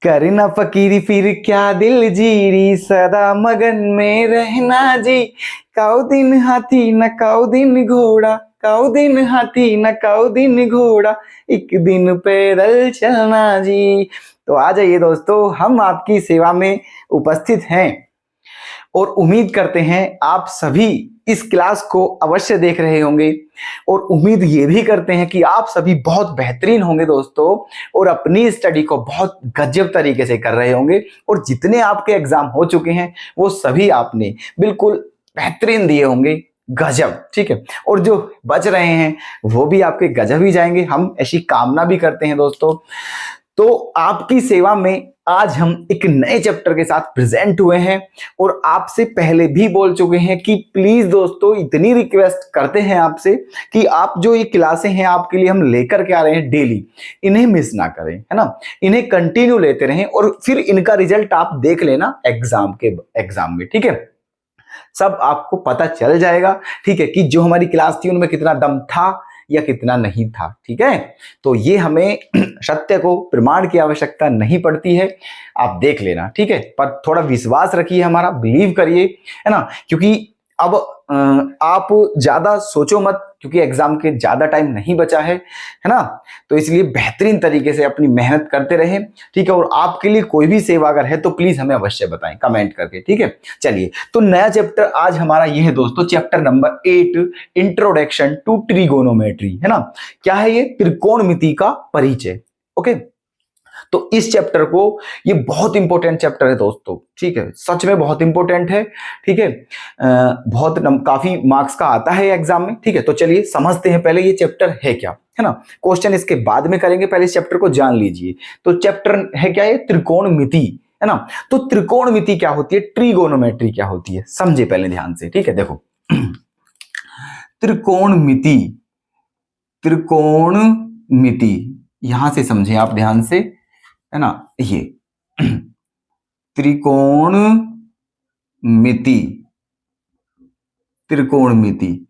करना फकीरी फिर क्या दिल जीरी, सदा मगन में रहना जी। काऊ दिन हाथी न काऊ दिन घोड़ा, काऊ दिन हाथी न काऊ दिन घोड़ा, एक दिन पैदल चलना जी। तो आ जाइए दोस्तों, हम आपकी सेवा में उपस्थित हैं और उम्मीद करते हैं आप सभी इस क्लास को अवश्य देख रहे होंगे और उम्मीद ये भी करते हैं कि आप सभी बहुत बेहतरीन होंगे दोस्तों और अपनी स्टडी को बहुत गजब तरीके से कर रहे होंगे और जितने आपके एग्जाम हो चुके हैं वो सभी आपने बिल्कुल बेहतरीन दिए होंगे, गजब। ठीक है, और जो बच रहे हैं वो भी आपके गजब ही जाएंगे, हम ऐसी कामना भी करते हैं दोस्तों। तो आपकी सेवा में आज हम एक नए चैप्टर के साथ प्रेजेंट हुए हैं और आपसे पहले भी बोल चुके हैं कि प्लीज दोस्तों इतनी रिक्वेस्ट करते हैं आपसे कि आप जो ये क्लासें हैं आपके लिए हम लेकर के आ रहे हैं डेली, इन्हें मिस ना करें, है ना। इन्हें कंटिन्यू लेते रहें और फिर इनका रिजल्ट आप देख लेना एग्जाम में, ठीक है। सब आपको पता चल जाएगा, ठीक है, कि जो हमारी क्लास थी उनमें कितना दम था या कितना नहीं था, ठीक है। तो ये हमें सत्य को प्रमाण की आवश्यकता नहीं पड़ती है, आप देख लेना, ठीक है। पर थोड़ा विश्वास रखिए, हमारा बिलीव करिए, है ना। क्योंकि अब आप ज्यादा सोचो मत, क्योंकि एग्जाम के ज्यादा टाइम नहीं बचा है ना। तो इसलिए बेहतरीन तरीके से अपनी मेहनत करते रहें, ठीक है। और आपके लिए कोई भी सेवा अगर है तो प्लीज हमें अवश्य बताएं कमेंट करके, ठीक है। चलिए, तो नया चैप्टर आज हमारा ये है दोस्तों, chapter number 8, introduction to trigonometry, है ना। क्या है ये? त्रिकोणमिति का परिचय। ओके, तो इस चैप्टर को, ये बहुत इंपॉर्टेंट चैप्टर है दोस्तों, ठीक है, सच में बहुत इंपॉर्टेंट है, ठीक है। काफी मार्क्स का आता है एग्जाम में, ठीक है। तो चलिए समझते हैं पहले ये चैप्टर है क्या, है ना। क्वेश्चन इसके बाद में करेंगे, पहले इस चैप्टर को जान लीजिए। तो चैप्टर है क्या? ये त्रिकोणमिति, है ना। तो त्रिकोणमिति क्या होती है, ट्रिगोनोमेट्री क्या होती है, समझे पहले ध्यान से, ठीक है। देखो त्रिकोणमिति, त्रिकोणमिति यहां से समझे आप ध्यान से, है ना। ये त्रिकोणमिति, त्रिकोणमिति,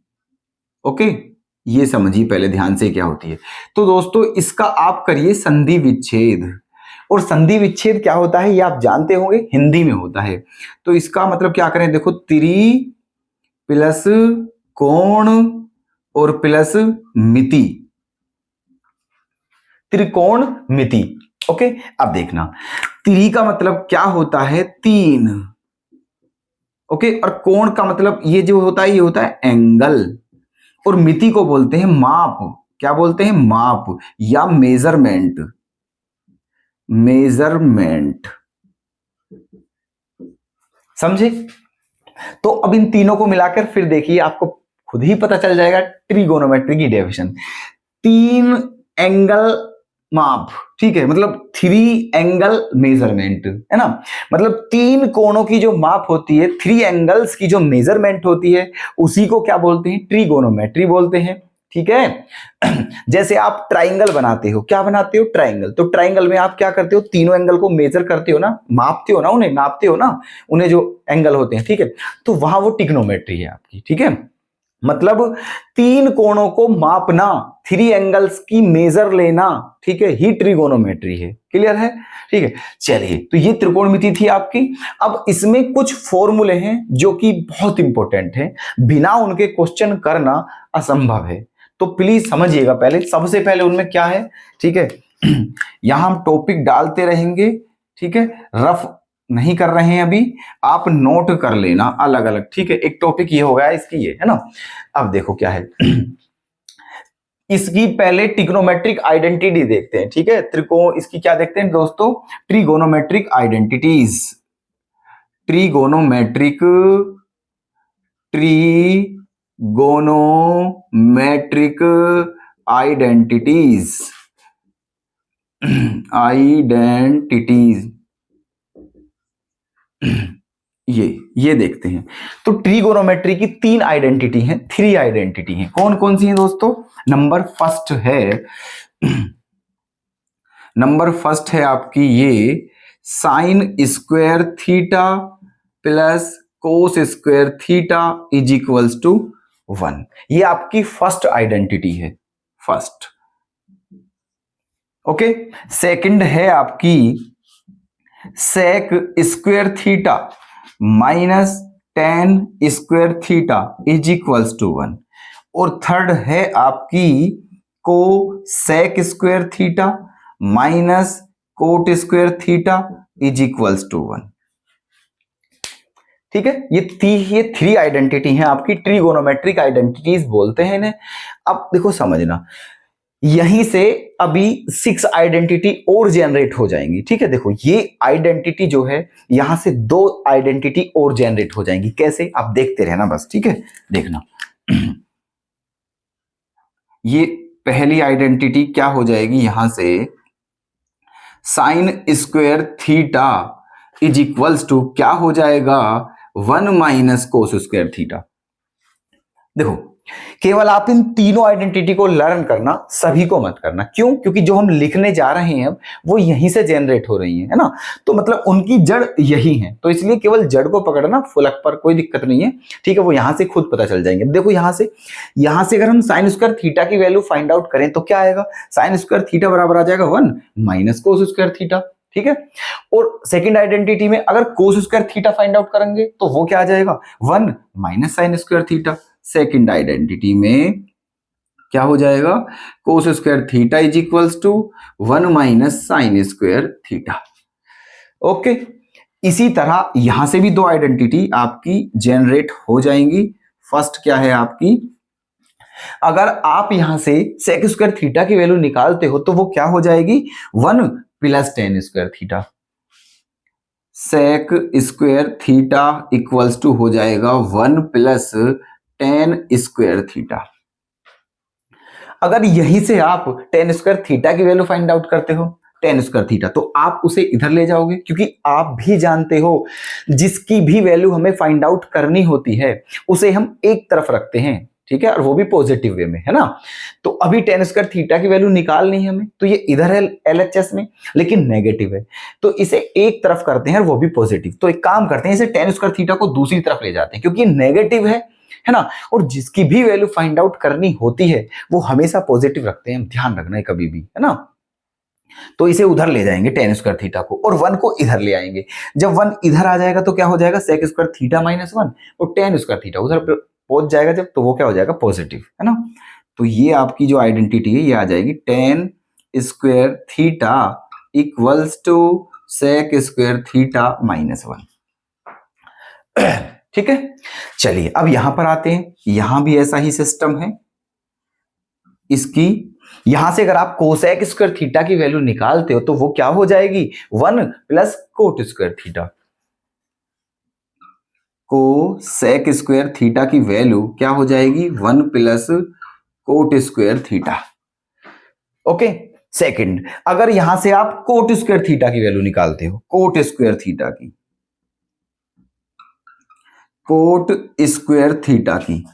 ओके, ये समझिए पहले ध्यान से क्या होती है। तो दोस्तों इसका आप करिए संधि विच्छेद, और संधि विच्छेद क्या होता है ये आप जानते होंगे, हिंदी में होता है। तो इसका मतलब क्या करें, देखो त्रि प्लस कोण और प्लस मिति, त्रिकोणमिति। ओके, अब देखना, त्रि का मतलब क्या होता है, 3, ओके, और कोण का मतलब ये जो होता है ये होता है एंगल, और मिति को बोलते हैं माप। क्या बोलते हैं? माप या मेजरमेंट, मेजरमेंट, समझे। तो अब इन तीनों को मिलाकर फिर देखिए, आपको खुद ही पता चल जाएगा ट्रिगोनोमेट्री की डेफिनेशन। 3 एंगल माप, ठीक है, मतलब 3 एंगल मेजरमेंट, है ना। मतलब 3 कोणों की जो माप होती है, 3 एंगल्स की जो मेजरमेंट होती है, उसी को क्या बोलते हैं? ट्रिगोनोमेट्री बोलते हैं, ठीक है। जैसे आप ट्राइंगल बनाते हो, क्या बनाते हो? ट्राइंगल। तो ट्राइंगल में आप क्या करते हो? तीनों एंगल को मेजर करते हो ना, मापते हो ना, उन्हें नापते हो ना, उन्हें जो एंगल होते हैं, ठीक है। तो वहां वो ट्रिग्नोमेट्री है आपकी, ठीक है। मतलब 3 कोणों को मापना, 3 एंगल्स की मेजर लेना, ठीक है, ही ट्रिगोनोमेट्री है। क्लियर है? ठीक है, चलिए, तो ये त्रिकोणमिति थी आपकी। अब इसमें कुछ फॉर्मूले हैं जो कि बहुत इंपॉर्टेंट है, बिना उनके क्वेश्चन करना असंभव है। तो प्लीज समझिएगा पहले, सबसे पहले उनमें क्या है, ठीक है। यहां हम टॉपिक डालते रहेंगे, ठीक है, रफ नहीं कर रहे हैं अभी, आप नोट कर लेना अलग अलग, ठीक है। एक टॉपिक ये हो गया इसकी, ये है ना। अब देखो क्या है, इसकी पहले ट्रिग्नोमेट्रिक आइडेंटिटी देखते हैं, ठीक है। इसकी क्या देखते हैं दोस्तों? Trigonometric identities, trigonometric, trigonometric identities, identities, ये देखते हैं। तो ट्रिगोनोमेट्री की 3 आइडेंटिटी हैं, 3 आइडेंटिटी हैं। कौन कौन सी हैं दोस्तों? नंबर फर्स्ट है आपकी ये sine square theta plus cos square theta is equals to 1। ये आपकी फर्स्ट आइडेंटिटी है, फर्स्ट। ओके, सेकंड है आपकी sec square theta minus tan square theta is equals to 1। और थर्ड है आपकी cosec square theta minus cot square theta is equals to 1। ठीक है, ये थ्री आइडेंटिटी हैं आपकी, ट्रिगोनोमेट्रिक आइडेंटिटीज बोलते हैं इन्हें। अब देखो समझना, यहीं से अभी 6 आइडेंटिटी और जनरेट हो जाएंगी। ठीक है, देखो ये आइडेंटिटी जो है यहां से 2 आइडेंटिटी और जनरेट हो जाएंगी। कैसे, आप देखते रहना बस। ठीक है, देखना ये पहली आइडेंटिटी क्या हो जाएगी, यहां से sine square theta is equals to क्या हो जाएगा, 1 माइनस कोस स्क्वायर थीटा। देखो केवल आप इन तीनों आइडेंटिटी को लर्न करना, सभी को मत करना। क्यों? क्योंकि जो हम लिखने जा रहे हैं अब वो यहीं से जनरेट हो रही है ना, तो मतलब उनकी जड़ यही है, तो इसलिए केवल जड़ को पकड़ना, फुलक पर कोई दिक्कत नहीं है। ठीक है, वो यहां से खुद पता चल जाएंगे। अब देखो यहां से अगर हम साइन स्क्वायर थीटा की वैल्यू फाइंड आउट करें तो क्या आएगा, साइन स्क्वायर थीटा बराबर आ जाएगा 1 माइनस कोस स्क्वायर थीटा। ठीक है, और सेकंड आइडेंटिटी में अगर cos square theta find out करेंगे तो वो क्या आ जाएगा, 1 minus sine square theta. Second identity में क्या हो जाएगा, cos square theta is equals to 1 minus sine square theta. Okay, इसी तरह यहां से भी 2 आइडेंटिटी आपकी जनरेट हो जाएंगी। फर्स्ट क्या है आपकी, अगर आप यहां से सेक स्क्वायर थीटा की वैल्यू निकालते हो तो वो क्या हो जाएगी, 1 plus tan square theta. Sec square theta equals to हो जाएगा 1 प्लस टेन स्क्वायर थीटा। अगर यहीं से आप टेन स्क्वायर थीटा की वैल्यू फाइंड आउट करते हो, टेन स्क्वायर थीटा, तो आप उसे इधर ले जाओगे, क्योंकि आप भी जानते हो जिसकी भी वैल्यू हमें फाइंड आउट करनी होती है उसे हम एक तरफ रखते हैं। ठीक है, और वो भी पॉजिटिव वे में, है ना। तो अभी टेन स्क्वायर थीटा की वैल्यू निकालनी है हमें, तो ये इधर है एलएचएस में, लेकिन नेगेटिव है, तो इसे एक तरफ करते हैं और वो भी पॉजिटिव। तो एक काम करते हैं, इसे टेन स्क्वायर थीटा को दूसरी तरफ ले जाते हैं, क्योंकि नेगेटिव है ना, और जिसकी भी वैल्यू फाइंड आउट करनी होती है वो हमेशा पॉजिटिव रखते हैं, ध्यान रखना है कभी भी, है ना। तो इसे उधर ले जाएंगे टेन स्क्वायर थीटा को, और 1 को इधर ले आएंगे। जब 1 इधर आ जाएगा तो क्या हो जाएगा, सेक स्क्वायर थीटा माइनस 1, और टेन स्क्वायर थीटा उधर पहुंच जाएगा जब, तो वो क्या हो जाएगा, पॉजिटिव, है ना। तो ये आपकी जो आइडेंटिटी है ये आ जाएगी tan square theta equals to sec square theta minus 1। ठीक है, चलिए अब यहां पर आते हैं। यहां भी ऐसा ही सिस्टम है इसकी। यहां से अगर आप कोसेक स्क्वायर थीटा की वैल्यू निकालते हो तो वो क्या हो जाएगी, 1 plus coat square theta. Cosec square theta की वैल्यू क्या हो जाएगी, 1 plus coat square theta. Okay, second, अगर यहां से आप कोट स्क्वायर थीटा की वैल्यू निकालते हो, कोट स्क्वायर थीटा की, कोट स्क्वायर थीटा की,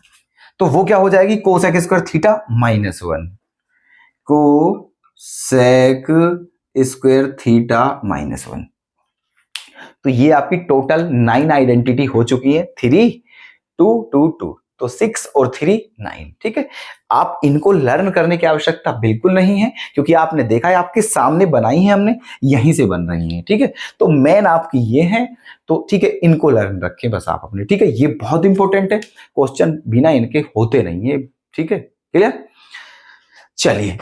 तो वो क्या हो जाएगी, cosec square theta minus 1, cosec square theta minus 1। तो ये आपकी टोटल 9 आइडेंटिटी हो चुकी है, 3 2 2 2, तो 6 और 3 9। ठीक है, आप इनको लर्न करने की आवश्यकता बिल्कुल नहीं है, क्योंकि आपने देखा है आपके सामने बनाई है हमने, यहीं से बन रही हैं। ठीक है, तो मेन आपकी ये है, तो ठीक है इनको लर्न रखें बस आप अपने। ठीक है, ये बहुत इंपॉर्टेंट है, क्वेश्चन बिना इनके होते नहीं है। ठीक है, क्लियर। चलिए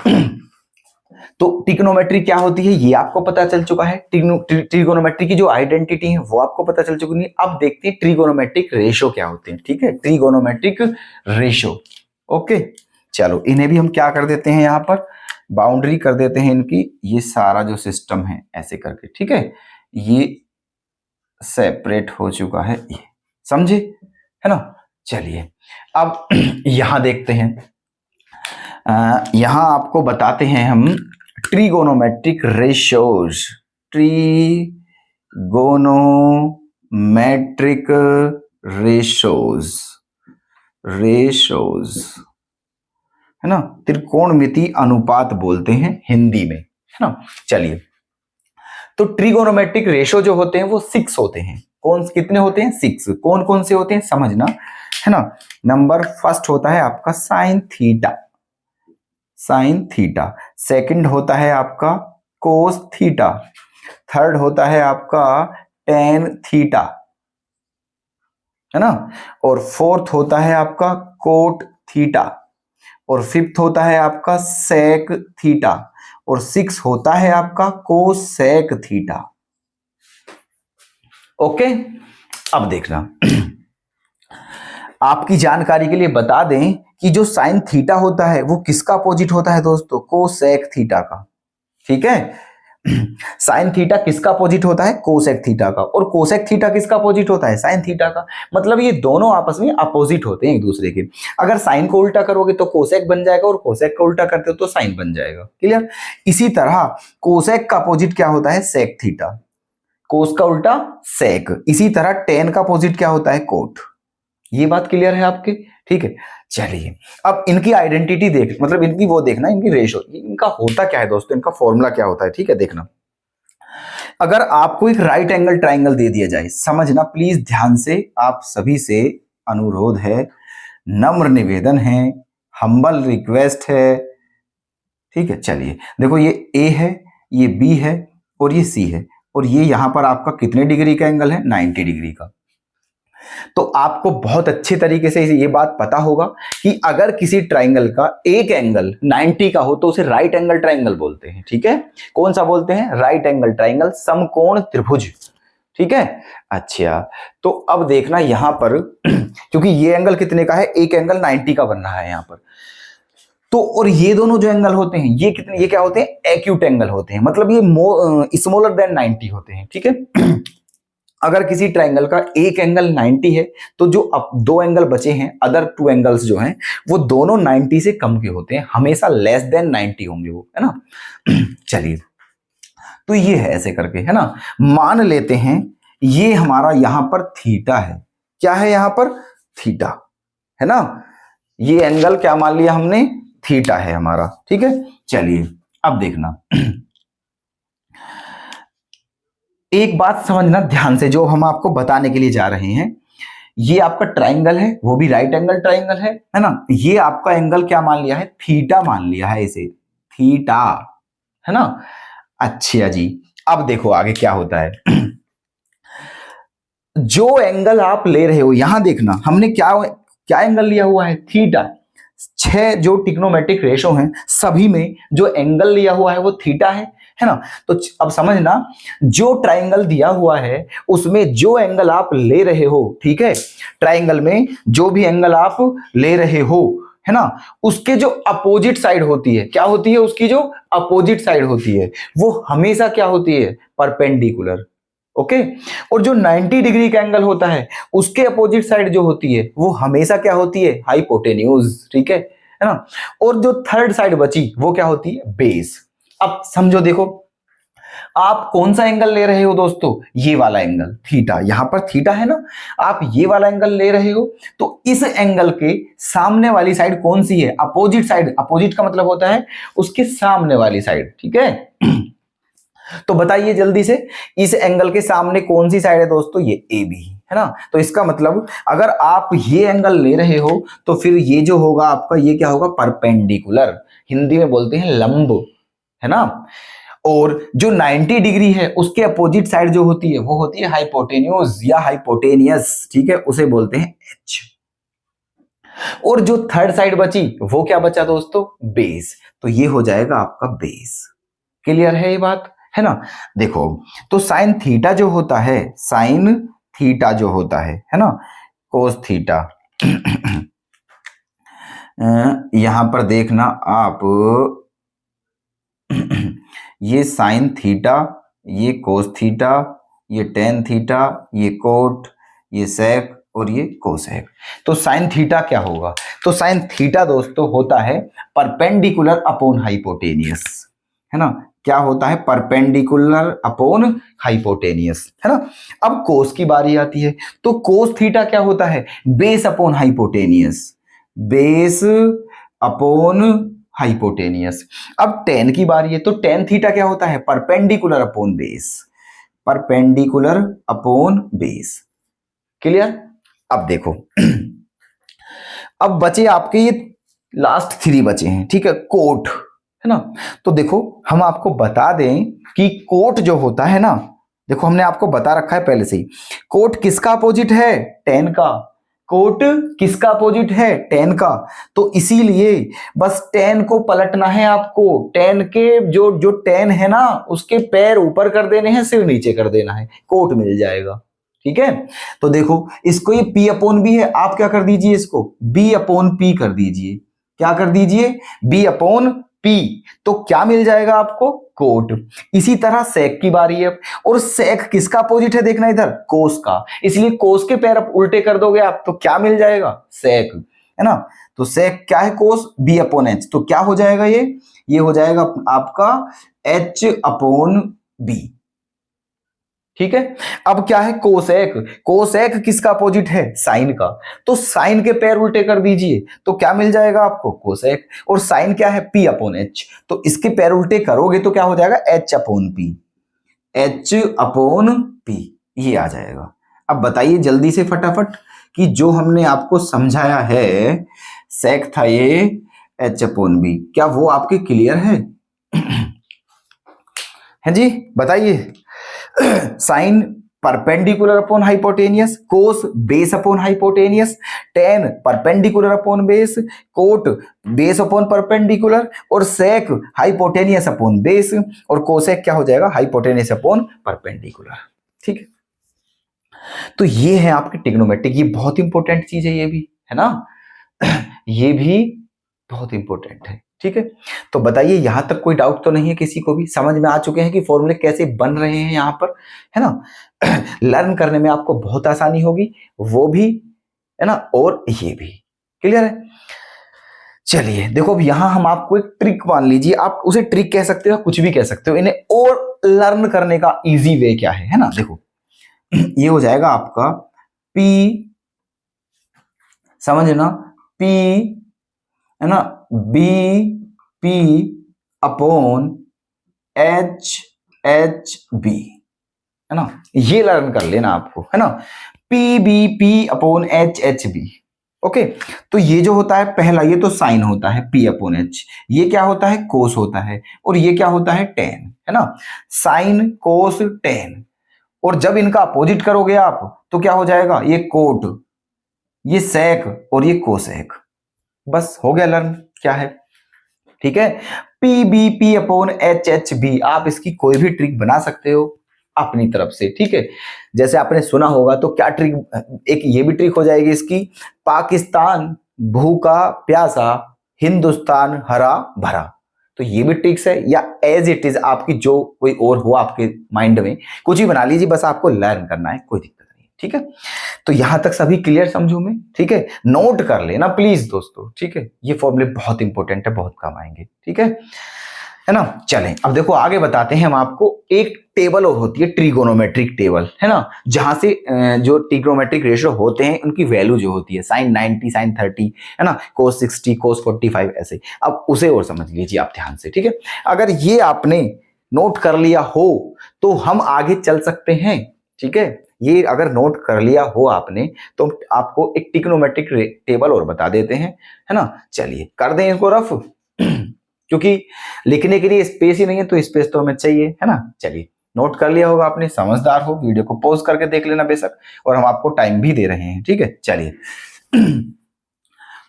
तो ट्रिग्नोमेट्री क्या होती है ये आपको पता चल चुका है, ट्रिगोनोमेट्री की जो आइडेंटिटी है वो आपको पता चल चुकी है। अब देखते हैं ट्रिगोनोमेट्रिक रेशो क्या होते हैं। ठीक है, ट्रिगोनोमेट्रिक रेशो। ओके, चलो इन्हें भी हम क्या कर देते हैं, यहां पर बाउंड्री कर देते हैं इनकी, ये सारा जो सिस्टम है ऐसे करके। ठीक है, ये सेपरेट हो चुका है, ये समझे, है ना। चलिए अब यहां देखते हैं, यहां आपको बताते हैं हम trigonometric ratios, trigonometric ratios, ratios, है ना, त्रिकोणमिति अनुपात बोलते हैं हिंदी में, है ना। चलिए, तो ट्रिगोनोमेट्रिक रेशो जो होते हैं वो 6 होते हैं। कौन कितने होते हैं, 6। कौन कौन से होते हैं समझना, है ना। नंबर फर्स्ट होता है आपका sine theta, sine theta. Second होता है आपका कोस थीटा। थर्ड होता है आपका टेन थीटा, है ना, और फोर्थ होता है आपका कोट थीटा, और फिफ्थ होता है आपका सेक थीटा, और सिक्स होता है आपका कोसेक थीटा। ओके, अब देखना आपकी जानकारी के लिए बता दें कि जो साइन थीटा होता है वो किसका अपोजिट होता है दोस्तों, कोसेक थीटा का। ठीक है, साइन थीटा किसका अपोजिट होता है, कोसेक थीटा का, और कोसेक थीटा किसका अपोजिट होता है, साइन थीटा का। मतलब ये दोनों आपस में अपोजिट होते हैं एक दूसरे के। अगर साइन को उल्टा करोगे तो कोसेक बन जाएगा, और कोसेक को उल्टा करते हो तो साइन बन जाएगा। क्लियर। इसी तरह कोसेक का अपोजिट क्या होता है, सेक थीटा, कोस का उल्टा सेक। इसी तरह टेन का अपोजिट क्या होता है, कोट। ये बात क्लियर है आपके। ठीक है, चलिए अब इनकी आइडेंटिटी देख, मतलब इनकी वो देखना, इनकी रेशो, इनका होता क्या है दोस्तों, इनका फॉर्मूला क्या होता है। ठीक है, देखना, अगर आपको एक राइट एंगल ट्राइंगल दे दिया जाए, समझना प्लीज ध्यान से, आप सभी से अनुरोध है, नम्र निवेदन है, हम्बल रिक्वेस्ट है। ठीक है, चलिए देखो, ये ए है, ये बी है, और ये सी है, और ये यहां पर आपका कितने डिग्री का एंगल है, 90 डिग्री का। तो आपको बहुत अच्छे तरीके से ये बात पता होगा कि अगर किसी ट्राइंगल का एक एंगल 90 का हो तो उसे राइट एंगल ट्राइंगल बोलते हैं। ठीक है, कौन सा बोलते हैं, राइट एंगल ट्राइंगल, समकोण त्रिभुज। ठीक है, अच्छा, तो अब देखना यहां पर क्योंकि ये एंगल कितने का है, एक एंगल 90 का बन रहा है यहां पर, तो और ये दोनों जो एंगल होते हैं ये कितने, ये क्या होते हैं, एक्यूट एंगल होते हैं, मतलब ये स्मॉलर देन 90 होते हैं। ठीक है, अगर किसी ट्राइंगल का एक एंगल 90 है तो जो अब दो एंगल बचे हैं, अदर टू एंगल्स जो हैं, वो दोनों 90 से कम के होते हैं, हमेशा लेस देन 90 होंगे वो, है ना। चलिए, तो ये है ऐसे करके, है ना। मान लेते हैं ये हमारा यहां पर थीटा है, क्या है यहां पर, थीटा, है ना। ये एंगल क्या मान लिया हमने, थीटा है हमारा। ठीक है, चलिए अब देखना एक बात समझना ध्यान से, जो हम आपको बताने के लिए जा रहे हैं, ये आपका ट्राइंगल है, वो भी राइट एंगल ट्राइंगल है ना। ये आपका एंगल क्या मान लिया है, थीटा मान लिया है इसे, थीटा, है ना। अच्छा जी, अब देखो आगे क्या होता है। जो एंगल आप ले रहे हो, यहां देखना हमने क्या क्या एंगल लिया हुआ है, थीटा। 6 जो टिग्नोमेट्रिक रेशो हैं सभी में जो एंगल लिया हुआ है वो थीटा है ना। तो अब समझना, जो ट्राइंगल दिया हुआ है उसमें जो एंगल आप ले रहे हो, ठीक है, ट्राइंगल में जो भी एंगल आप ले रहे हो, है ना, उसके जो अपोजिट साइड होती है, क्या होती है, उसकी जो अपोजिट साइड होती है वो हमेशा क्या होती है, परपेंडिकुलर। ओके, और जो 90 डिग्री का एंगल होता है उसके अपोजिट साइड जो होती है वो हमेशा क्या होती है, हाइपोटेन्यूज। ठीक है ना। और जो थर्ड साइड बची वो क्या होती है, बेस। अब समझो, देखो आप कौन सा एंगल ले रहे हो दोस्तों, ये वाला एंगल थीटा, यहां पर थीटा है ना, आप ये वाला एंगल ले रहे हो, तो इस एंगल के सामने वाली साइड कौन सी है, अपोजिट साइड। अपोजिट का मतलब होता है उसके सामने वाली साइड। ठीक है, तो बताइए जल्दी से, इस एंगल के सामने कौन सी साइड है दोस्तों, ये ए बी, है ना। तो इसका मतलब अगर आप ये एंगल ले रहे हो तो फिर ये जो होगा आपका, ये क्या होगा, परपेंडिकुलर, हिंदी में बोलते हैं लंब, है ना। और जो 90 डिग्री है उसके अपोजिट साइड जो होती है वो होती है हाइपोटेन्यूज या हाइपोटेनियस। ठीक है, उसे बोलते हैं एच। और जो थर्ड साइड बची वो क्या बचा दोस्तों, बेस। तो ये हो जाएगा आपका बेस। क्लियर है ये बात, है ना। देखो, तो साइन थीटा जो होता है, साइन थीटा जो होता है ना, कोस थीटा, यहां पर देखना आप, ये साइन थीटा, ये कोस थीटा, ये टेन थीटा, ये कोट, ये सेक, और ये कोसेक। तो साइन थीटा क्या होगा, तो साइन थीटा दोस्तों होता है परपेंडिकुलर अपॉन हाइपोटेनियस, है ना। क्या होता है, परपेंडिकुलर अपॉन हाइपोटेनियस, है ना। अब कोस की बारी आती है, तो कोस थीटा क्या होता है, base upon hypotenuse, base upon hypotenuse. अब टेन की बारी है, तो टेन थीटा क्या होता है, perpendicular upon base, perpendicular upon base. Clear. अब देखो अब बचे आपके ये लास्ट 3 बचे हैं। ठीक है, कोट, है ना। तो देखो हम आपको बता दें कि कोट जो होता है ना, देखो हमने आपको बता रखा है पहले से ही, कोट किसका अपोजिट है, टेन का। कोट किसका अपोजिट है, टेन का। तो इसीलिए बस टेन को पलटना है आपको, टेन के जो जो टेन है ना उसके पैर ऊपर कर देने हैं, सिर नीचे कर देना है, कोट मिल जाएगा। ठीक है। तो देखो इसको ये P अपॉन बी है, आप क्या कर दीजिए, इसको B अपॉन P कर दीजिए। क्या कर दीजिए, B अपॉन P। तो क्या मिल जाएगा आपको, कोट। इसी तरह सेक की बारी है, और सेक किसका अपोजिट है, देखना इधर, कोस का। इसलिए कोस के पैर आप उल्टे कर दोगे आप, तो क्या मिल जाएगा, सेक, है ना। तो सेक क्या है, कोस B अपॉन H। तो क्या हो जाएगा ये हो जाएगा आपका H अपॉन B। ठीक है। अब क्या है, कोसेक। कोसेक किसका अपोजिट है, साइन का। तो साइन के पैर उल्टे कर दीजिए, तो क्या मिल जाएगा आपको, कोसेक। और साइन क्या है, P अपॉन H। तो इसके पैर उल्टे करोगे तो क्या हो जाएगा, H upon P। H upon P ये आ जाएगा। अब बताइए जल्दी से फटाफट कि जो हमने आपको समझाया है सेक था ये H अपॉन B, क्या वो आपके क्लियर है? है जी, बताइए। Sine perpendicular upon hypotenuse, cos base upon hypotenuse, tan perpendicular upon base, cot base upon perpendicular, और सेक हाइपोटेनियस अपॉन बेस, और कोसेक क्या हो जाएगा, हाइपोटेनियस अपॉन परपेंडिकुलर। ठीक है। तो ये है आपकी ट्रिग्नोमेट्रिक, ये बहुत इंपॉर्टेंट चीज है, ये भी है ना। ये भी बहुत इंपॉर्टेंट है। ठीक है। तो बताइए यहां तक कोई डाउट तो नहीं है किसी को भी, समझ में आ चुके हैं कि फॉर्मूले कैसे बन रहे हैं यहां पर, है ना। लर्न करने में आपको बहुत आसानी होगी, वो भी, है ना, और ये भी क्लियर है। चलिए देखो अब यहां हम आपको एक ट्रिक, मान लीजिए आप उसे ट्रिक कह सकते हो, कुछ भी कह सकते हो, इन्हें और लर्न करने का इजी वे क्या है ना। देखो ये हो जाएगा आपका P, समझना, P, है ना, B अपॉन HB, है ना। ये लर्न कर लेना आपको, है ना, PBP अपॉन HHB। ओके। तो ये जो होता है पहला, ये तो साइन होता है P अपॉन H, ये क्या होता है, कोस होता है, और ये क्या होता है, टेन, है ना। साइन कोस टेन, और जब इनका अपोजिट करोगे आप तो क्या हो जाएगा, ये कोट, ये सेक, और ये कोसेक। बस हो गया लर्न क्या है। ठीक है। PBP अपॉन HHB, आप इसकी कोई भी ट्रिक बना सकते हो अपनी तरफ से। ठीक है। जैसे आपने सुना होगा तो क्या ट्रिक, एक ये भी ट्रिक हो जाएगी इसकी, पाकिस्तान भूखा प्यासा, हिंदुस्तान हरा भरा। तो ये भी ट्रिक्स है, या एज इट इज आपकी जो कोई और हो आपके माइंड में, कुछ भी बना लीजिए, बस आपको लर्न करना है, कोई दिक्कत नहीं। ठीक है। तो यहां तक सभी क्लियर समझो में। ठीक है। नोट कर लेना प्लीज दोस्तों। ठीक है। ये फॉर्मूले बहुत इंपॉर्टेंट है, बहुत काम आएंगे। ठीक है ना। चलें अब देखो आगे बताते हैं हम आपको, एक टेबल और होती है ट्रिगोनोमेट्रिक टेबल, है ना, जहां से जो ट्रिगोनोमेट्रिक रेशियो होते हैं उनकी वैल्यू जो होती है, साइन 90, साइन 30, है ना, कोस 60, कोस 45 ऐसे। अब उसे और समझ लीजिए आप ध्यान से। ठीक है। अगर ये आपने नोट कर लिया हो तो हम आगे चल सकते हैं। ठीक है। ये अगर नोट कर लिया हो आपने तो आपको एक ट्रिगोनोमेट्रिक टेबल और बता देते हैं, है ना। चलिए कर दें इसको रफ, क्योंकि लिखने के लिए स्पेस ही नहीं है, तो स्पेस तो हमें चाहिए, है ना। चलिए नोट कर लिया होगा आपने, समझदार हो, वीडियो को पॉज करके देख लेना बेशक, और हम आपको टाइम भी दे रहे हैं। ठीक है। चलिए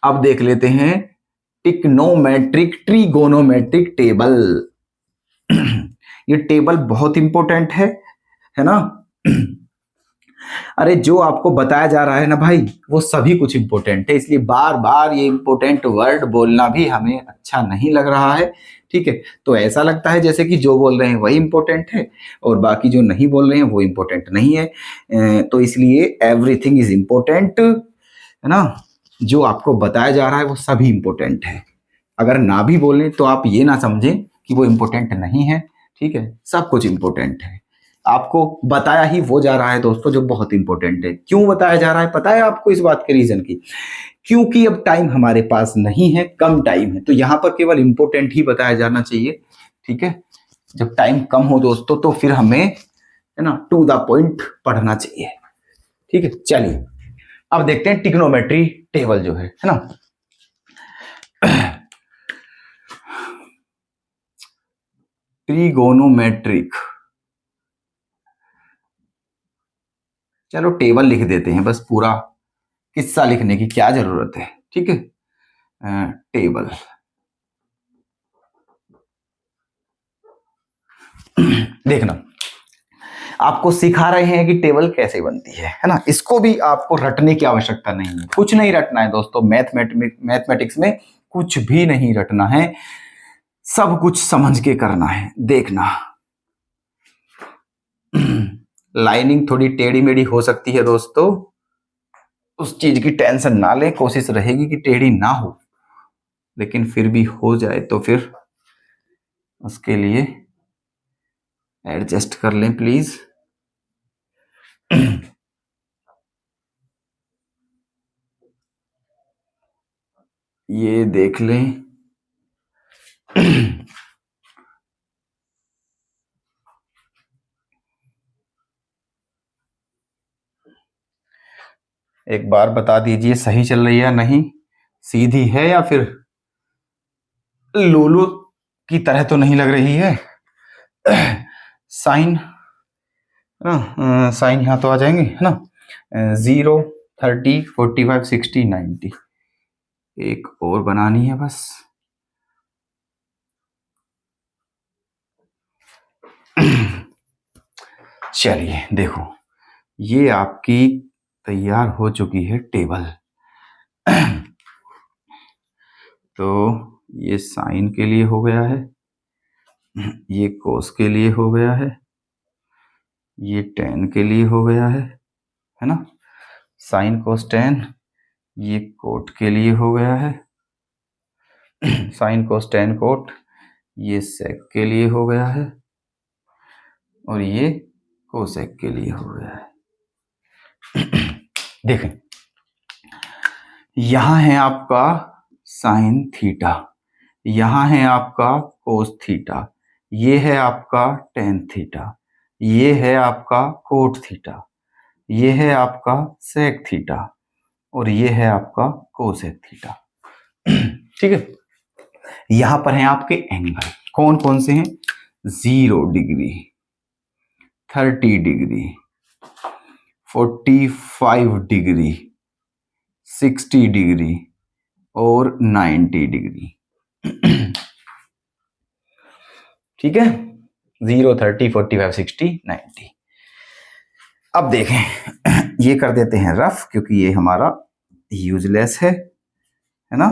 अब देख लेते हैं ट्रिगोनोमेट्रिक टेबल। ये टेबल बहुत इंपॉर्टेंट है ना। अरे जो आपको बताया जा रहा है ना भाई, वो सभी कुछ इंपॉर्टेंट है, इसलिए बार बार ये इंपॉर्टेंट वर्ड बोलना भी हमें अच्छा नहीं लग रहा है। ठीक है। तो ऐसा लगता है जैसे कि जो बोल रहे हैं वही इंपॉर्टेंट है, और बाकी जो नहीं बोल रहे हैं वो इंपॉर्टेंट नहीं है। तो इसलिए एवरीथिंग इज इंपॉर्टेंट, है ना। जो आपको बताया जा रहा है वो सभी इंपॉर्टेंट है। अगर ना भी बोलें तो आप ये ना समझें कि वो इंपॉर्टेंट नहीं है। ठीक है। सब कुछ इंपॉर्टेंट है, आपको बताया ही वो जा रहा है दोस्तों जो बहुत इंपॉर्टेंट है। क्यों बताया जा रहा है पता है आपको इस बात के रीजन की, क्योंकि अब टाइम हमारे पास नहीं है, कम टाइम है, तो यहां पर केवल इंपॉर्टेंट ही बताया जाना चाहिए। ठीक है। जब टाइम कम हो दोस्तों तो फिर हमें, है ना, टू द पॉइंट पढ़ना चाहिए। ठीक है। चलिए अब देखते हैं ट्रिग्नोमेट्री टेबल जो है ना। ट्रिगोनोमेट्रिक, चलो टेबल लिख देते हैं, बस पूरा किस्सा लिखने की क्या जरूरत है, ठीक है। टेबल देखना, आपको सिखा रहे हैं कि टेबल कैसे बनती है ना। इसको भी आपको रटने की आवश्यकता नहीं है, कुछ नहीं रटना है दोस्तों। मैथमेटिक्स में कुछ भी नहीं रटना है, सब कुछ समझ के करना है। देखना, लाइनिंग थोड़ी टेढ़ी मेढ़ी हो सकती है दोस्तों, उस चीज की टेंशन ना लें, कोशिश रहेगी कि टेढ़ी ना हो, लेकिन फिर भी हो जाए तो फिर उसके लिए एडजस्ट कर लें प्लीज। ये देख लें, एक बार बता दीजिए सही चल रही है या नहीं, सीधी है या फिर लोलो की तरह तो नहीं लग रही है। साइन साइन यहाँ तो आ जाएंगे है ना, 0, 30, 45, 60, 90, एक और बनानी है बस। चलिए देखो, ये आपकी तैयार हो चुकी है टेबल। तो ये साइन के लिए हो गया है, ये कोस के लिए हो गया है, ये टेन के लिए हो गया है ना, साइन कोस टेन। ये कोट के लिए हो गया है, साइन कोस टेन कोट। ये सेक के लिए हो गया है, और ये कोसेक के लिए हो गया है। देखें, यहां है आपका साइन थीटा, यहां है आपका कोस थीटा, ये है आपका टेन थीटा, ये है आपका कोट थीटा, ये है आपका सेक थीटा, और ये है आपका कोसेक थीटा। ठीक है, यहां पर हैं आपके एंगल, कौन कौन से हैं, 0 डिग्री, 30 डिग्री, 45 डिग्री, 60 डिग्री और 90 डिग्री। ठीक है, 0, 30, 45, 60, 90। अब देखें, ये कर देते हैं रफ, क्योंकि ये हमारा यूजलेस है ना।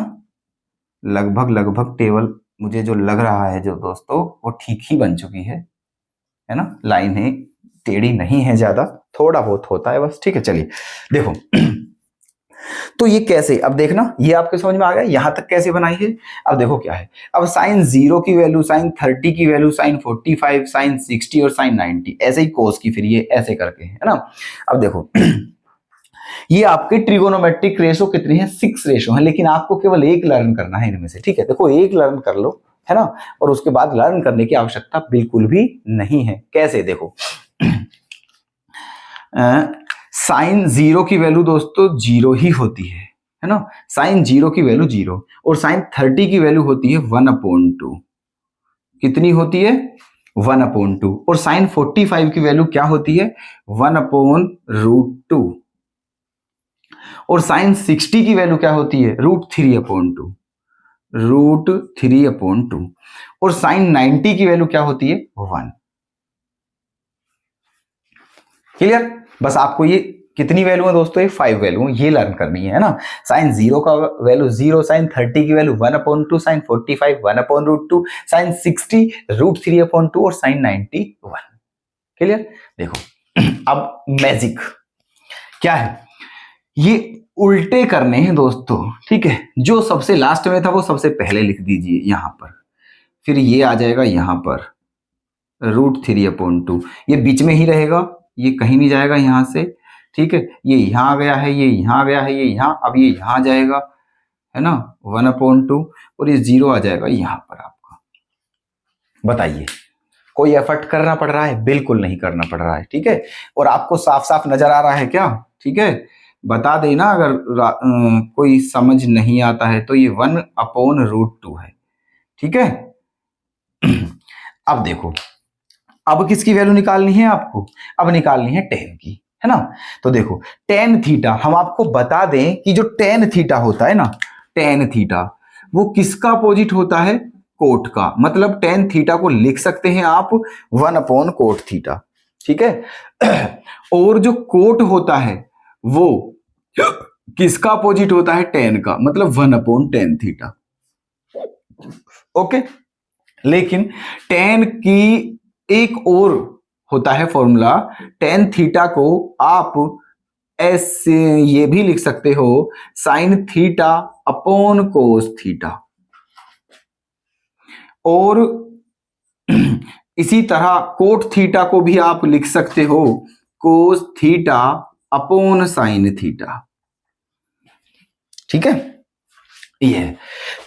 लगभग टेबल मुझे जो लग रहा है जो दोस्तों, वो ठीक ही बन चुकी है ना। लाइन है, टेढ़ी नहीं है ज्यादा, थोड़ा बहुत होता है बस, ठीक है। चलिए देखो, तो ये कैसे, अब देखना, ये आपके समझ में आ गया यहां तक कैसे बनाई है। अब देखो क्या है, अब साइन 0 की वैल्यू, साइन 30 की वैल्यू, साइन 45, साइन 60 और साइन 90, ऐसे ही कोस की, फिर ये ऐसे करके है ना। अब देखो, ये आपके ट्रिगोनोमेट्रिक रेशो कितनी है, 6 रेशो है, लेकिन आपको केवल एक लर्न करना है इनमें से, ठीक है। देखो, एक लर्न कर लो है ना, और उसके बाद लर्न करने की आवश्यकता बिल्कुल भी नहीं है। कैसे, देखो, साइन 0 की वैल्यू दोस्तों 0 ही होती है ना, साइन 0 की वैल्यू 0, और साइन 30 की वैल्यू होती है 1/2। कितनी होती है, 1/2। और साइन 45 की वैल्यू क्या होती है, 1/√2। और साइन 60 की वैल्यू क्या होती है, √3/2, √3/2। और साइन 90 की वैल्यू क्या होती है, 1। क्लियर, बस आपको ये कितनी वैल्यू है दोस्तों, ये 5 वैल्यू ये लर्न करनी है ना। साइन 0 का वैल्यू 0, साइन 30 की वैल्यू 1/2, साइन 45 1/√2, साइन 60 √3/2 और साइन 90 1। क्लियर, देखो अब मैजिक क्या है, ये उल्टे करने हैं दोस्तों, ठीक है। जो सबसे लास्ट में था वो सबसे पहले लिख दीजिए यहां पर, फिर ये आ जाएगा यहां पर √3/2, ये बीच में ही रहेगा, ये कहीं नहीं जाएगा यहां से, ठीक है। ये यहां आ गया है, ये यहां आ गया है, ये यहां, अब ये यहां जाएगा है ना 1/2, और ये 0 आ जाएगा यहां पर आपका। बताइए, कोई एफर्ट करना पड़ रहा है, बिल्कुल नहीं करना पड़ रहा है, ठीक है। और आपको साफ साफ नजर आ रहा है क्या, ठीक है, बता देना अगर कोई समझ नहीं आता है तो। ये 1/√2 है, ठीक है। अब देखो, अब किसकी वैल्यू निकालनी है आपको? अब निकालनी है टेन की, है ना। तो देखो टेन थीटा, हम आपको बता दें कि जो टेन थीटा होता है ना, टेन थीटा वो किसका अपोजिट होता है? कोट का। मतलब टेन थीटा को लिख सकते हैं आप 1 कोट थीटा, ठीक है। और जो कोट होता है वो किसका अपोजिट होता है? टेन का, मतलब 1/tan थीटा। ओके, लेकिन टेन की एक और होता है फॉर्मूला, टेन थीटा को आप ऐसे ये भी लिख सकते हो, sine theta upon cos theta. और इसी तरह कोट थीटा को भी आप लिख सकते हो cos theta upon sine theta, ठीक है। ये है,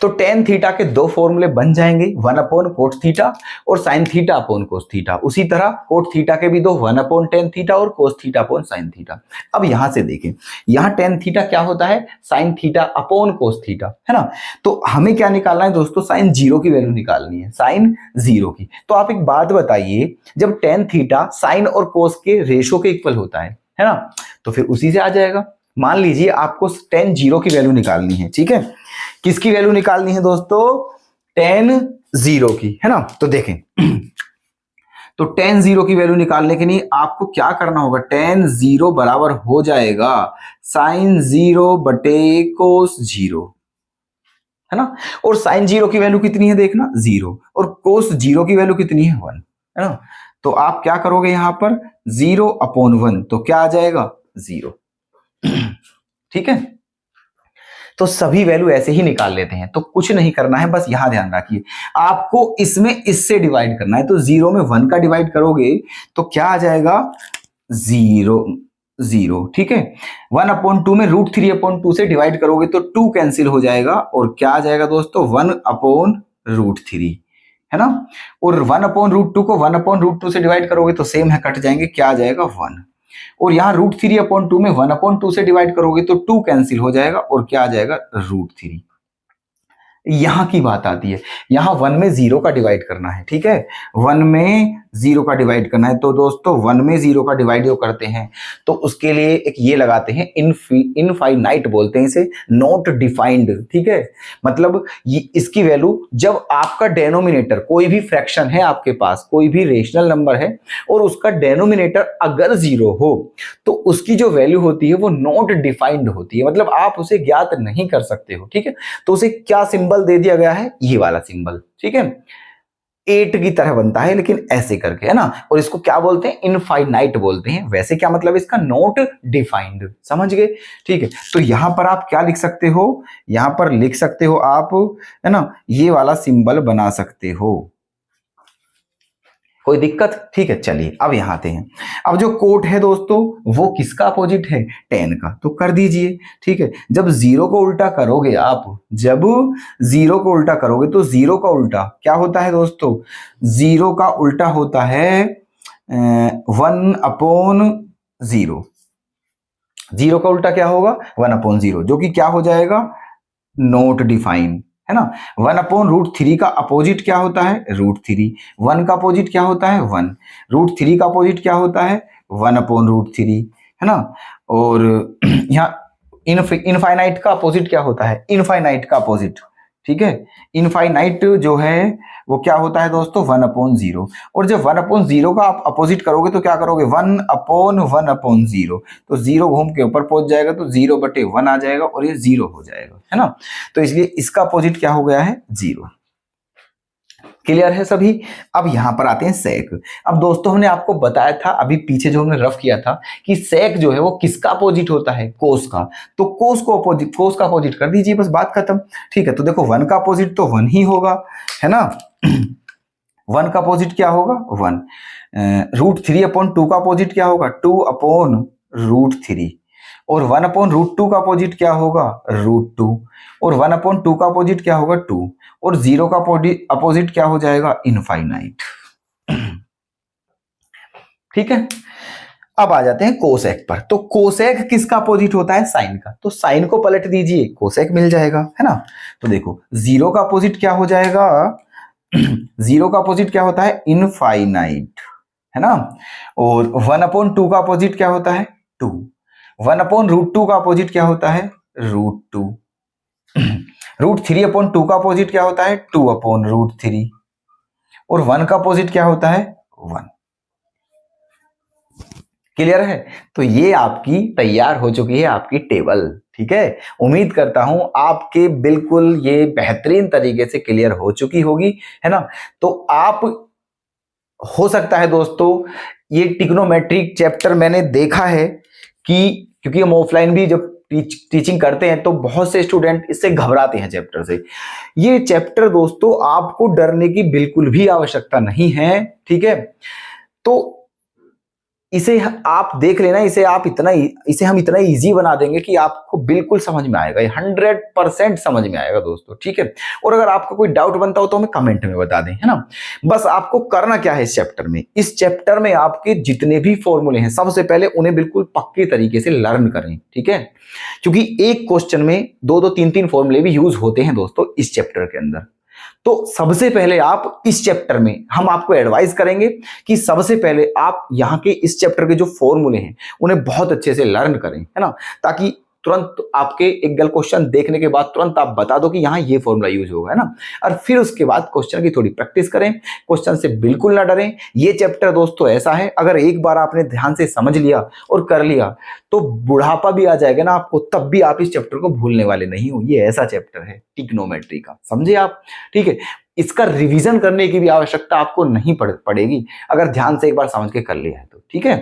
तो टेन थीटा के दो फॉर्मूले बन जाएंगे, 1/कोट थीटा और sine theta upon cos theta. उसी तरह कोट थीटा के भी दो, 1/tan थीटा और cos theta upon sine theta. अब यहां से देखें, यहां टेन थीटा क्या होता है? Sine theta upon cos theta, है ना। तो हमें क्या निकालना है दोस्तों? साइन जीरो की वैल्यू निकालनी है, साइन जीरो की। तो आप एक बात बताइए, जब टेन थीटा साइन और कोस के रेशो के इक्वल होता है ना, तो फिर उसी से आ जाएगा। मान लीजिए आपको टेन जीरो की वैल्यू निकालनी है, ठीक है। किसकी वैल्यू निकालनी है दोस्तों? टेन जीरो की, है ना। तो देखें, तो टेन जीरो की वैल्यू निकालने के लिए आपको क्या करना होगा? टेन जीरो बराबर हो जाएगा साइन जीरो बटे कोस जीरो, है ना। और साइन जीरो की वैल्यू कितनी है देखना, जीरो, और कोस जीरो की वैल्यू कितनी है? 1, है ना। तो आप क्या करोगे यहां पर? 0/1, तो क्या आ जाएगा? 0, ठीक है। तो सभी वैल्यू ऐसे ही निकाल लेते हैं, तो कुछ नहीं करना है, बस यहां ध्यान रखिए आपको इसमें इससे डिवाइड करना है। तो 0 में 1 का डिवाइड करोगे तो क्या आ जाएगा? 0, 0, ठीक है। 1/2 में √3/2 से डिवाइड करोगे तो 2 कैंसिल हो जाएगा, और क्या आ जाएगा दोस्तों? 1/√3, है ना। और 1/√2 को 1/√2 से डिवाइड करोगे तो सेम है, कट जाएंगे, क्या आ जाएगा? 1। और यहां √3/2 में 1/2 से डिवाइड करोगे तो 2 कैंसिल हो जाएगा, और क्या आ जाएगा? √3। यहां की बात आती है, यहां 1 में 0 का डिवाइड करना है, ठीक है। 1 में 0 का डिवाइड करना है, तो दोस्तों 1 में 0 का डिवाइड जो करते हैं तो उसके लिए एक ये लगाते हैं, इनफाइनाइट बोलते हैं इसे, नॉट डिफाइंड, ठीक है। मतलब ये इसकी वैल्यू, जब आपका डेनोमिनेटर, कोई भी फ्रैक्शन है आपके पास, कोई भी रेशनल नंबर है और उसका डेनोमिनेटर अगर 0 हो तो उसकी जो वैल्यू होती है वो नॉट डिफाइंड होती है, मतलब आप उसे ज्ञात नहीं कर सकते हो, ठीक है। तो उसे क्या सिंबल दे दिया गया है? ये वाला सिंबल, ठीक है। 8 की तरह बनता है लेकिन ऐसे करके, है ना। और इसको क्या बोलते हैं? इनफाइनाइट बोलते हैं। वैसे क्या मतलब इसका? नॉट डिफाइंड, समझ गए, ठीक है। तो यहां पर आप क्या लिख सकते हो? यहां पर लिख सकते हो आप, है ना, ये वाला सिंबल बना सकते हो, कोई दिक्कत? ठीक है, चलिए अब यहां आते हैं। अब जो कोट है दोस्तों वो किसका अपोजिट है? टेन का, तो कर दीजिए, ठीक है। जब 0 को उल्टा करोगे आप, जब 0 को उल्टा करोगे तो 0 का उल्टा क्या होता है दोस्तों? 0 का उल्टा होता है 1/0। 0 का उल्टा क्या होगा? 1/0, जो कि क्या हो जाएगा? नोट डिफाइन, है ना। 1/√3 का अपोजिट क्या होता है? √3। 1 का अपोजिट क्या होता है? 1। √3 का अपोजिट क्या होता है? 1/√3, है ना। और यहाँ इनफाइनाइट का अपोजिट क्या होता है? इनफाइनाइट का अपोजिट, ठीक है। इनफाइनाइट जो है वो क्या होता है दोस्तों? 1/0। और जब 1/0 का आप अपोजिट करोगे तो क्या करोगे? 1/1/0, तो 0 घूम के ऊपर पहुंच जाएगा तो 0/1 आ जाएगा और ये 0 हो जाएगा, है ना। तो इसलिए इसका अपोजिट क्या हो गया है? 0। क्लियर है सभी? अब यहां पर आते हैं सेक। अब दोस्तों हमने आपको बताया था अभी पीछे जो हमने रफ किया था कि सेक जो है वो किसका अपोजिट होता है? कोस का। तो कोस का अपोजिट कर दीजिए, बस बात खत्म, ठीक है। तो देखो 1 का अपोजिट तो 1 ही होगा, है ना। 1 का अपोजिट क्या होगा? 1। √3/2 का अपोजिट क्या होगा? 2/√3। और 1/√2 का अपोजिट क्या होगा? √2। और 1/2 का अपोजिट क्या होगा? 2। और 0 का अपोजिट क्या हो जाएगा? इनफाइनाइट। ठीक है। अब आ जाते हैं कोसेक पर। तो कोसेक किसका अपोजिट होता है? साइन का। तो साइन को पलट दीजिए, कोसेक मिल जाएगा, है ना। तो देखो 0 का अपोजिट क्या हो जाएगा? जीरो का अपोजिट क्या होता है? इनफाइनाइट, है ना। और 1/2 का अपोजिट क्या होता है? 2। 1/√2 का अपोजिट क्या होता है? √2। √3/2 का अपोजिट क्या होता है? 2/√3। और 1 का अपोजिट क्या होता है? 1। क्लियर है? तो ये आपकी तैयार हो चुकी है आपकी टेबल, ठीक है। उम्मीद करता हूं आपके बिल्कुल ये बेहतरीन तरीके से क्लियर हो चुकी होगी, है ना। तो आप, हो सकता है दोस्तों, ये ट्रिग्नोमेट्रिक चैप्टर मैंने देखा है कि क्योंकि हम ऑफलाइन भी जब टीचिंग करते हैं तो बहुत से स्टूडेंट इससे घबराते हैं चैप्टर से। ये चैप्टर दोस्तों आपको डरने की बिल्कुल भी आवश्यकता नहीं है, ठीक है। तो इसे आप देख लेना, इसे हम इतना इजी बना देंगे कि आपको बिल्कुल समझ में आएगा, 100% समझ में आएगा दोस्तों, ठीक है। और अगर आपको कोई डाउट बनता हो तो हमें कमेंट में बता दें, है ना। बस आपको करना क्या है इस चैप्टर में आपके जितने भी फॉर्मूले हैं सबसे पहले उन्हें बिल्कुल पक्के तरीके से लर्न करें, ठीक है। क्योंकि एक क्वेश्चन में 2-2, 3-3 फॉर्मूले भी यूज होते हैं दोस्तों इस चैप्टर के अंदर। तो सबसे पहले आप इस चैप्टर में हम आपको एडवाइस करेंगे कि सबसे पहले आप यहाँ के इस चैप्टर के जो फॉर्मूले हैं उन्हें बहुत अच्छे से लर्न करें, है ना। ताकि तुरंत आपके एक गल क्वेश्चन देखने के बाद तुरंत आप बता दो कि यहाँ ये फॉर्मूला यूज होगा, है ना। और फिर उसके बाद क्वेश्चन की थोड़ी प्रैक्टिस करें, क्वेश्चन से बिल्कुल ना डरें। ये चैप्टर दोस्तों ऐसा है, अगर एक बार आपने ध्यान से समझ लिया और कर लिया तो बुढ़ापा भी आ जाएगा ना आपको, तब भी आप इस चैप्टर को भूलने वाले नहीं हो। ये ऐसा चैप्टर है ट्रिग्नोमेट्री का, समझे आप, ठीक है। इसका रिवीजन करने की भी आवश्यकता आपको नहीं पड़ेगी अगर ध्यान से एक बार समझ के कर लिया है तो, ठीक है।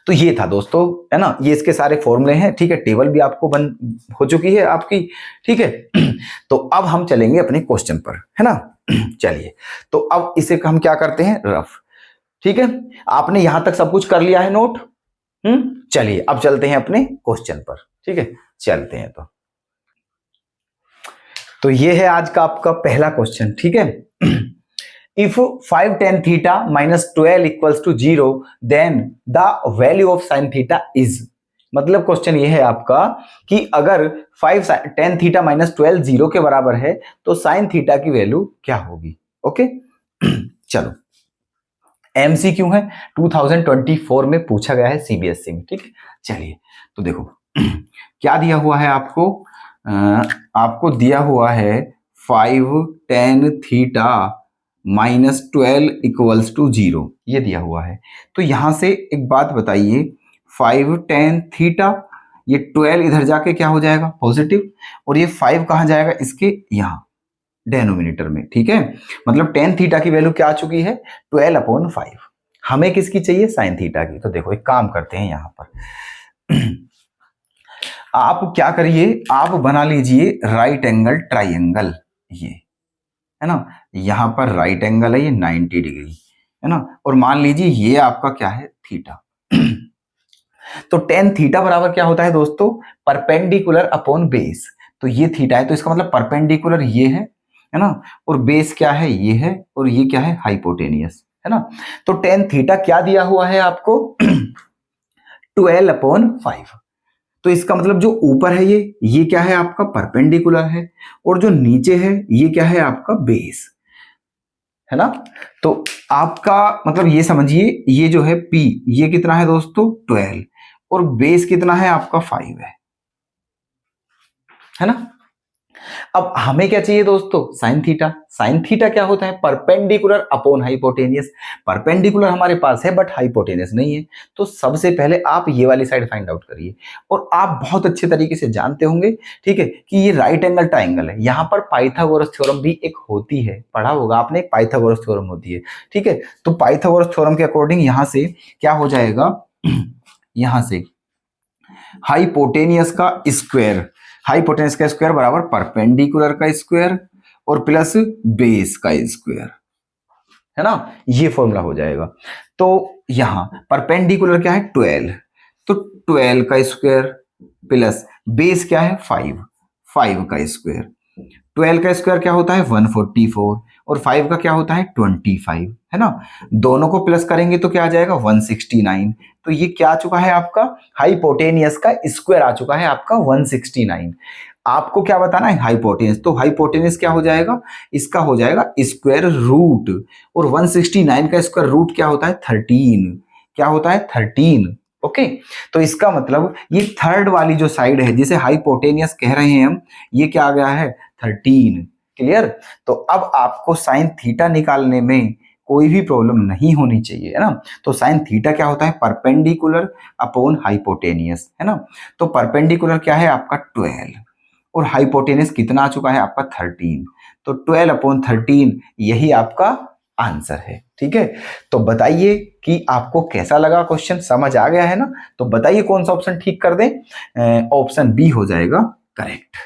तो ये था दोस्तों, है ना, ये इसके सारे फॉर्मूले हैं, ठीक है। टेबल भी आपको बन हो चुकी है आपकी, ठीक है। तो अब हम चलेंगे अपने क्वेश्चन पर, है ना। चलिए, तो अब इसे हम क्या करते हैं, रफ, ठीक है। आपने यहां तक सब कुछ कर लिया है नोट, चलिए अब चलते हैं अपने क्वेश्चन पर, ठीक है। चलते हैं तो ये है आज का आपका पहला क्वेश्चन, ठीक है। If 5 tan theta minus 12 equals to 0, then the value of sin theta is, मतलब क्वेश्चन ये है आपका कि अगर 5 tan theta minus 12 0 के बराबर है तो sin थीटा की वैल्यू क्या होगी, ओके। चलो, MCQ है, 2024 में पूछा गया है CBSE में, ठीक है। चलिए, तो देखो क्या दिया हुआ है आपको, आपको दिया हुआ है 5 tan थीटा माइनस 12 इक्वल्स टू 0, ये दिया हुआ है। तो यहां से एक बात बताइए, 5 tan थीटा, ये 12 इधर जाके क्या हो जाएगा, पॉजिटिव, और ये 5 कहां जाएगा, इसके यहां डेनोमिनेटर में, ठीक है। मतलब tan थीटा की वैल्यू क्या आ चुकी है, 12/5। हमें किसकी चाहिए, साइन थीटा की। तो देखो एक काम करते हैं, यहां पर आप क्या करिए, आप बना लीजिए राइट एंगल ट्राइंगल, ये है ना। यहां पर राइट एंगल है, ये 90 डिग्री, है ना। और मान लीजिए ये आपका क्या है, थीटा। तो tan थीटा बराबर क्या होता है दोस्तों, परपेंडिकुलर अपॉन बेस। तो ये थीटा है तो इसका मतलब परपेंडिकुलर ये है ना, और बेस क्या है, ये है, और ये क्या है, हाइपोटेनियस, है ना। तो tan थीटा क्या दिया हुआ है आपको, 12/5। तो इसका मतलब जो ऊपर है ये क्या है आपका, परपेंडिकुलर है, और जो नीचे है ये क्या है आपका, बेस, है ना। तो आपका मतलब ये समझिए, ये जो है P, ये कितना है दोस्तों, 12, और बेस कितना है आपका, 5 है ना। अब हमें क्या चाहिए दोस्तों, साइन थीटा। साइन थीटा क्या होता है, परपेंडिकुलर अपॉन हाइपोटेनियस। परपेंडिकुलर हमारे पास है बट हाइपोटेनियस नहीं है। तो सबसे पहले आप ये वाली साइड फाइंड आउट करिए, और आप बहुत अच्छे तरीके से जानते होंगे, ठीक है, कि ये राइट एंगल ट्राइंगल है। यहाँ पर पाइथागोरस थ्योरम भी एक होती है, पढ़ा होगा आपने, एक पाइथागोरस थ्योरम होती है, ठीक है। तो पाइथागोरस थ्योरम के अकॉर्डिंग यहां से क्या हो जाएगा, यहां से हाइपोटेनियस का स्क्वायर, हाइपोटेनस का स्क्वायर बराबर परपेंडिकुलर का स्क्वायर और प्लस बेस का स्क्वायर, है ना। ये फॉर्मूला हो जाएगा। तो यहां परपेंडिकुलर क्या है, 12, तो 12 का स्क्वायर प्लस बेस क्या है, 5 का स्क्वायर। 12 का स्क्वायर क्या होता है, 144, और 5 का क्या होता है, 25, है ना। दोनों को प्लस करेंगे तो क्या आ जाएगा, 169। तो ये क्या आ चुका है आपका, हाइपोटेनियस का स्क्वायर आ चुका है आपका 169। आपको क्या बताना है, हाइपोटेनस। तो हाइपोटेनस क्या हो जाएगा, इसका हो जाएगा स्क्वायर रूट, और 169 का स्क्वायर रूट क्या होता है, 13। क्या होता है, 13। ओके, तो इसका मतलब ये थर्ड वाली जो साइड है जिसे हाइपोटेनियस कह रहे हैं हम, ये क्या आ गया है, 13। क्लियर। तो अब आपको साइन थीटा निकालने में कोई भी प्रॉब्लम नहीं होनी चाहिए, है ना। तो साइन थीटा क्या होता है, परपेंडिकुलर अपॉन हाइपोटेनियस, है ना। तो परपेंडिकुलर क्या है आपका 12, और हाइपोटेनस कितना आ चुका है आपका 13। तो 12/13 यही आपका आंसर है। ठीक है, तो बताइए कि आपको कैसा लगा क्वेश्चन, समझ आ गया है ना। तो बताइए कौन सा ऑप्शन ठीक कर दें, ऑप्शन बी हो जाएगा करेक्ट।